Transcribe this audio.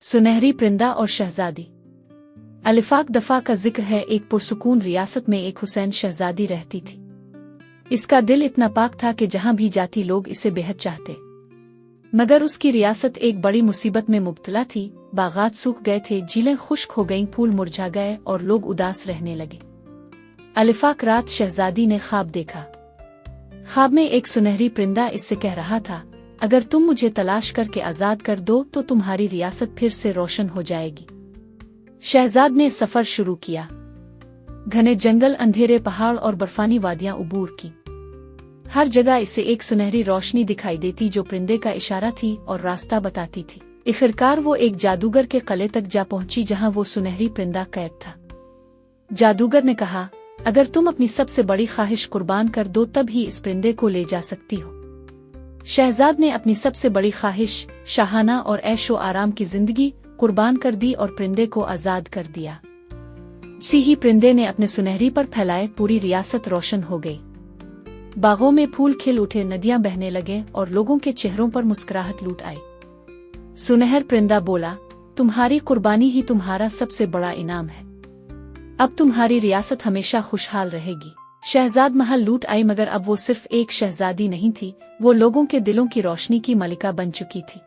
सुनहरी परिंदा और शहजादी। अलिफाक दफा का जिक्र है। एक पुरसुकून रियासत में एक हुसैन शहजादी रहती थी। इसका दिल इतना पाक था कि जहां भी जाती लोग इसे बेहद चाहते। मगर उसकी रियासत एक बड़ी मुसीबत में मुब्तला थी। बागात सूख गए थे, झीलें खुश्क हो गईं, फूल मुरझा गए और लोग उदास रहने लगे। अलिफाक रात शहजादी ने ख्वाब देखा। ख्वाब में एक सुनहरी परिंदा इससे कह रहा था, अगर तुम मुझे तलाश करके आजाद कर दो तो तुम्हारी रियासत फिर से रोशन हो जाएगी। शहजाद ने सफर शुरू किया। घने जंगल, अंधेरे पहाड़ और बर्फानी वादियां उबूर की। हर जगह इसे एक सुनहरी रोशनी दिखाई देती जो परिंदे का इशारा थी और रास्ता बताती थी। आखिरकार वो एक जादूगर के किले तक जा पहुंची जहां वो सुनहरी परिंदा कैद था। जादूगर ने कहा, अगर तुम अपनी सबसे बड़ी ख्वाहिश कुर्बान कर दो तब ही इस परिंदे को ले जा सकती हो। शहजाद ने अपनी सबसे बड़ी ख्वाहिश, शाहाना और ऐशो आराम की जिंदगी, कुर्बान कर दी और परिंदे को आजाद कर दिया। इसी ही परिंदे ने अपने सुनहरी पर फैलाए, पूरी रियासत रोशन हो गई। बागों में फूल खिल उठे, नदियां बहने लगे और लोगों के चेहरों पर मुस्कुराहट लूट आई। सुनहर परिंदा बोला, तुम्हारी कुर्बानी ही तुम्हारा सबसे बड़ा इनाम है। अब तुम्हारी रियासत हमेशा खुशहाल रहेगी। शहजाद महल लूट आई, मगर अब वो सिर्फ एक शहजादी नहीं थी, वो लोगों के दिलों की रोशनी की मलिका बन चुकी थी।